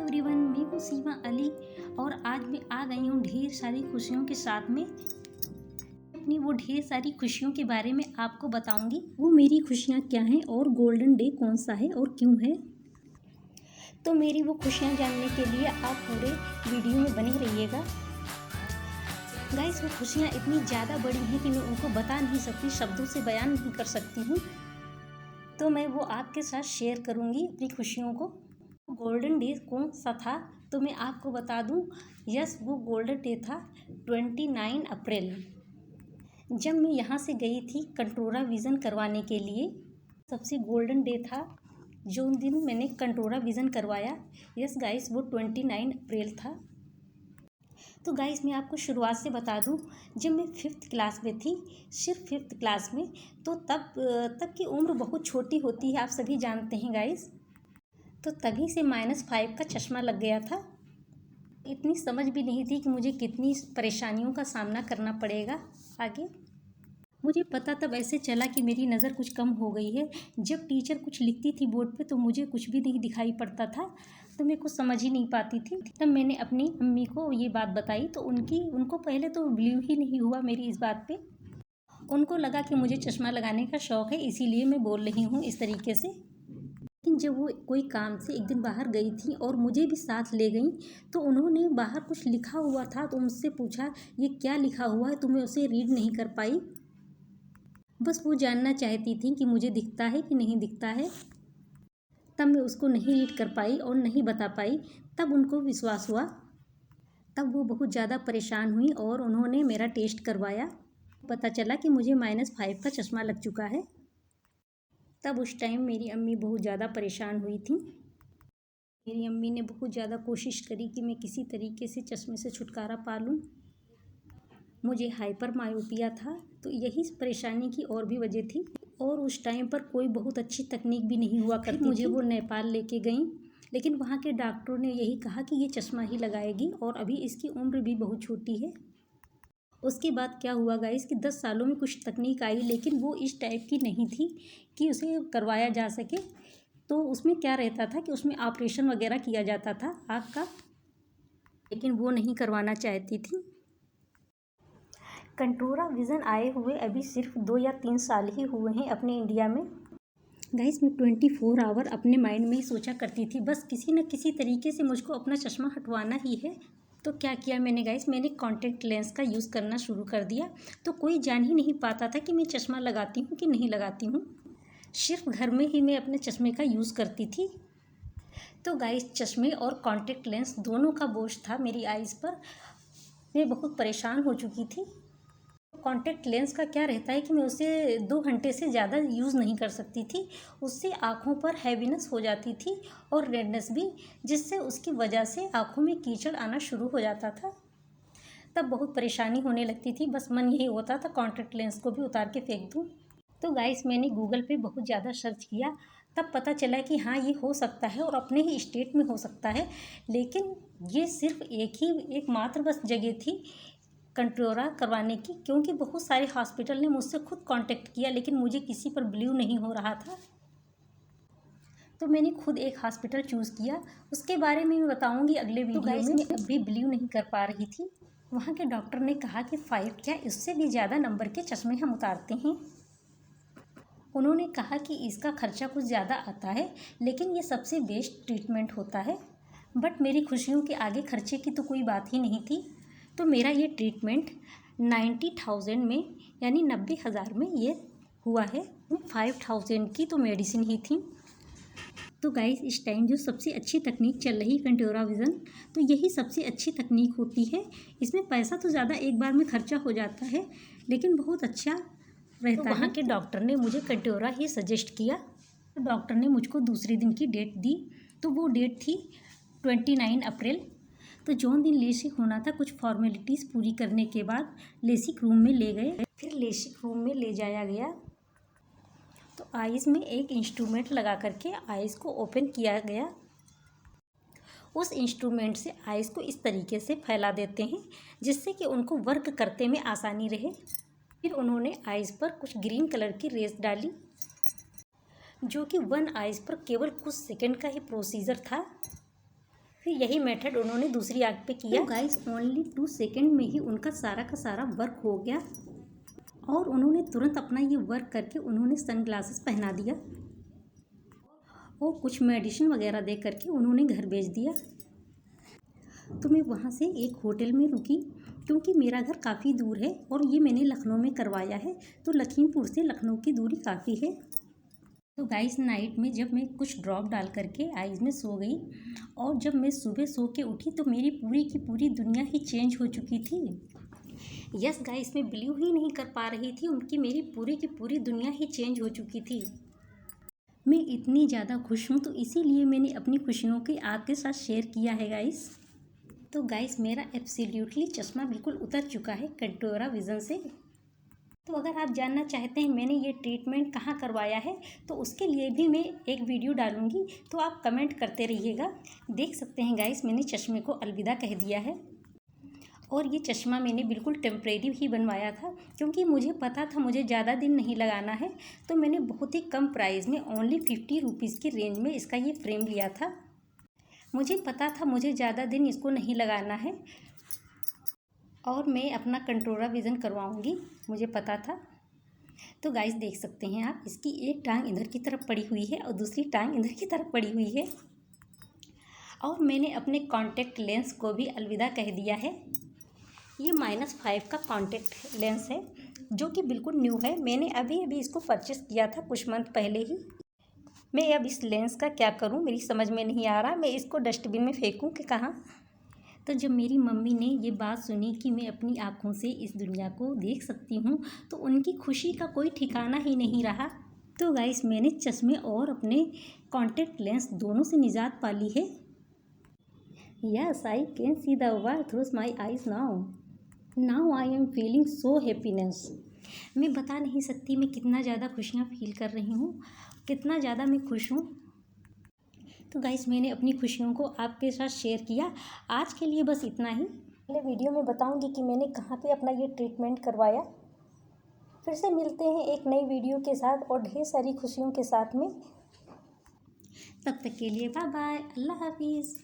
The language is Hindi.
एवरीवन, मैं हूँ सीमा अली और आज मैं आ गई हूँ ढेर सारी खुशियों के साथ में। अपनी वो ढेर सारी खुशियों के बारे में आपको बताऊंगी। वो मेरी खुशियाँ क्या हैं और गोल्डन डे कौन सा है और क्यों है। तो मेरी वो खुशियाँ जानने के लिए आप पूरे वीडियो में बने रहिएगा। गाइस, वो खुशियाँ इतनी ज़्यादा बड़ी हैं कि मैं उनको बता नहीं सकती, शब्दों से बयान नहीं कर सकती हूँ। तो मैं वो आपके साथ शेयर करूँगी अपनी खुशियों को। गोल्डन डे कौन सा था तो मैं आपको बता दूं। यस, वो गोल्डन डे था 29 अप्रैल, जब मैं यहाँ से गई थी कंट्रोरा विज़न करवाने के लिए। सबसे गोल्डन डे था जो दिन मैंने कंट्रोरा विज़न करवाया। यस गाइस, वो 29 अप्रैल था। तो गाइस, मैं आपको शुरुआत से बता दूं, जब मैं 5th क्लास में थी, सिर्फ 5th क्लास में, तो तब की उम्र बहुत छोटी होती है, आप सभी जानते हैं गाइस। तो तभी से -5 का चश्मा लग गया था। इतनी समझ भी नहीं थी कि मुझे कितनी परेशानियों का सामना करना पड़ेगा आगे। मुझे पता तब ऐसे चला कि मेरी नज़र कुछ कम हो गई है। जब टीचर कुछ लिखती थी बोर्ड पे तो मुझे कुछ भी नहीं दिखाई पड़ता था, तो मैं कुछ समझ ही नहीं पाती थी। तब मैंने अपनी अम्मी को ये बात बताई तो उनको पहले तो बिलीव ही नहीं हुआ मेरी इस बात पे। उनको लगा कि मुझे चश्मा लगाने का शौक़ है, इसीलिए मैं बोल रही हूँ इस तरीके से। लेकिन जब वो कोई काम से एक दिन बाहर गई थी और मुझे भी साथ ले गई, तो उन्होंने बाहर कुछ लिखा हुआ था तो मुझसे पूछा, ये क्या लिखा हुआ है। तो मैं उसे रीड नहीं कर पाई। बस वो जानना चाहती थी कि मुझे दिखता है कि नहीं दिखता है। तब मैं उसको नहीं रीड कर पाई और नहीं बता पाई। तब उनको विश्वास हुआ। तब वो बहुत ज़्यादा परेशान हुई और उन्होंने मेरा टेस्ट करवाया। पता चला कि मुझे -5 का चश्मा लग चुका है। तब उस टाइम मेरी अम्मी बहुत ज़्यादा परेशान हुई थी। मेरी अम्मी ने बहुत ज़्यादा कोशिश करी कि मैं किसी तरीके से चश्मे से छुटकारा पा लूँ। मुझे हाइपर मायोपिया था, तो यही परेशानी की और भी वजह थी। और उस टाइम पर कोई बहुत अच्छी तकनीक भी नहीं हुआ करती थी। मुझे वो नेपाल लेके गई, लेकिन वहाँ के डॉक्टरों ने यही कहा कि ये चश्मा ही लगाएगी और अभी इसकी उम्र भी बहुत छोटी है। उसके बाद क्या हुआ गाइस कि 10 सालों में कुछ तकनीक आई, लेकिन वो इस टाइप की नहीं थी कि उसे करवाया जा सके। तो उसमें क्या रहता था कि उसमें ऑपरेशन वगैरह किया जाता था आँख का, लेकिन वो नहीं करवाना चाहती थी। कंट्रोरा विज़न आए हुए अभी सिर्फ 2 या 3 साल ही हुए हैं अपने इंडिया में। गाइस, मैं 24 आवर अपने माइंड में ही सोचा करती थी, बस किसी न किसी तरीके से मुझको अपना चश्मा हटवाना ही है। तो क्या किया मैंने गाइस, मैंने कॉन्टैक्ट लेंस का यूज़ करना शुरू कर दिया। तो कोई जान ही नहीं पाता था कि मैं चश्मा लगाती हूँ कि नहीं लगाती हूँ। सिर्फ घर में ही मैं अपने चश्मे का यूज़ करती थी। तो गाइस, चश्मे और कॉन्टैक्ट लेंस दोनों का बोझ था मेरी आइज़ पर। मैं बहुत परेशान हो चुकी थी। कॉन्टैक्ट लेंस का क्या रहता है कि मैं उसे 2 घंटे से ज़्यादा यूज़ नहीं कर सकती थी। उससे आँखों पर हैवीनेस हो जाती थी और रेडनेस भी, जिससे उसकी वजह से आँखों में कीचड़ आना शुरू हो जाता था। तब बहुत परेशानी होने लगती थी, बस मन यही होता था कॉन्टैक्ट लेंस को भी उतार के फेंक दूँ। तो गाइस, मैंने गूगल पे बहुत ज़्यादा सर्च किया, तब पता चला कि हाँ, ये हो सकता है और अपने ही स्टेट में हो सकता है। लेकिन ये सिर्फ एकमात्र बस जगह थी कंट्रोरा करवाने की, क्योंकि बहुत सारे हॉस्पिटल ने मुझसे खुद कांटेक्ट किया, लेकिन मुझे किसी पर बिलीव नहीं हो रहा था। तो मैंने खुद एक हॉस्पिटल चूज़ किया, उसके बारे में मैं बताऊंगी अगले वीडियो में। मैं अब भी बिलीव नहीं कर पा रही थी। वहाँ के डॉक्टर ने कहा कि 5 क्या इससे भी ज़्यादा नंबर के चश्मे हम उतारते हैं। उन्होंने कहा कि इसका खर्चा कुछ ज़्यादा आता है, लेकिन ये सबसे बेस्ट ट्रीटमेंट होता है। बट मेरी खुशियों के आगे खर्चे की तो कोई बात ही नहीं थी। तो मेरा ये ट्रीटमेंट 90,000 में, यानी 90,000 में ये हुआ है। 5,000 की तो मेडिसिन ही थी। तो गाइस, इस टाइम जो सबसे अच्छी तकनीक चल रही कंट्रोरा विज़न, तो यही सबसे अच्छी तकनीक होती है। इसमें पैसा तो ज़्यादा एक बार में खर्चा हो जाता है, लेकिन बहुत अच्छा रहता है। वहाँ के डॉक्टर ने मुझे कंट्रोरा ही सजेस्ट किया। तो डॉक्टर ने मुझको दूसरे दिन की डेट दी, तो वो डेट थी 29 अप्रैल। तो जो दिन लेसिक होना था, कुछ फॉर्मेलिटीज़ पूरी करने के बाद लेसिक रूम में ले गए। फिर लेसिक रूम में ले जाया गया तो आइज़ में एक इंस्ट्रूमेंट लगा करके आइज़ को ओपन किया गया। उस इंस्ट्रूमेंट से आइज़ को इस तरीके से फैला देते हैं जिससे कि उनको वर्क करते में आसानी रहे। फिर उन्होंने आइज़ पर कुछ ग्रीन कलर की रेस डाली, जो कि 1 आइज़ पर केवल कुछ सेकंड का ही प्रोसीजर था। फिर यही मेथड उन्होंने दूसरी आँख पे किया। तो गाइस ओनली 2 सेकेंड में ही उनका सारा का सारा वर्क हो गया और उन्होंने तुरंत अपना ये वर्क करके उन्होंने सनग्लासेस पहना दिया और कुछ मेडिसिन वगैरह दे करके उन्होंने घर भेज दिया। तो मैं वहाँ से एक होटल में रुकी क्योंकि मेरा घर काफ़ी दूर है और ये मैंने लखनऊ में करवाया है, तो लखीमपुर से लखनऊ की दूरी काफ़ी है। तो गाइस नाइट में जब मैं कुछ ड्रॉप डाल करके आइज़ में सो गई और जब मैं सुबह सो के उठी तो मेरी पूरी की पूरी दुनिया ही चेंज हो चुकी थी। यस गाइस, मैं बिलीव ही नहीं कर पा रही थी उनकी मेरी पूरी की पूरी दुनिया ही चेंज हो चुकी थी। मैं इतनी ज़्यादा खुश हूँ तो इसीलिए मैंने अपनी खुशियों की आपके साथ शेयर किया है गाइस। तो गाइस मेरा एब्सोल्युटली चश्मा बिल्कुल उतर चुका है कंटोरा विज़न से। तो अगर आप जानना चाहते हैं मैंने ये ट्रीटमेंट कहाँ करवाया है तो उसके लिए भी मैं एक वीडियो डालूँगी, तो आप कमेंट करते रहिएगा। देख सकते हैं गाइस मैंने चश्मे को अलविदा कह दिया है और ये चश्मा मैंने बिल्कुल टेम्परेरी ही बनवाया था क्योंकि मुझे पता था मुझे ज़्यादा दिन नहीं लगाना है, तो मैंने बहुत ही कम प्राइस में ओनली 50 रुपीज़ की रेंज में इसका ये फ्रेम लिया था। मुझे पता था मुझे ज़्यादा दिन इसको नहीं लगाना है और मैं अपना कंटोरा विज़न करवाऊंगी, मुझे पता था। तो गाइस देख सकते हैं आप, इसकी एक टांग इधर की तरफ पड़ी हुई है और दूसरी टांग इधर की तरफ पड़ी हुई है और मैंने अपने कॉन्टैक्ट लेंस को भी अलविदा कह दिया है। ये -5 का कॉन्टैक्ट लेंस है जो कि बिल्कुल न्यू है, मैंने अभी अभी इसको परचेस किया था कुछ मंथ पहले ही। मैं अब इस लेंस का क्या करूं मेरी समझ में नहीं आ रहा, मैं इसको डस्टबिन में फेंकूं कि कहाँ। तो जब मेरी मम्मी ने ये बात सुनी कि मैं अपनी आँखों से इस दुनिया को देख सकती हूँ तो उनकी खुशी का कोई ठिकाना ही नहीं रहा। तो गाइस मैंने चश्मे और अपने कॉन्टैक्ट लेंस दोनों से निजात पा ली है। Yes, I can see the world through my eyes now I am feeling so happiness. मैं बता नहीं सकती मैं कितना ज़्यादा खुशियाँ फील कर रही हूँ, कितना ज़्यादा मैं खुश हूँ। तो गाइस मैंने अपनी खुशियों को आपके साथ शेयर किया। आज के लिए बस इतना ही। अगले वीडियो में बताऊंगी कि मैंने कहाँ पे अपना ये ट्रीटमेंट करवाया। फिर से मिलते हैं एक नई वीडियो के साथ और ढेर सारी खुशियों के साथ में। तब तक के लिए बाय बाय, अल्लाह हाफिज़।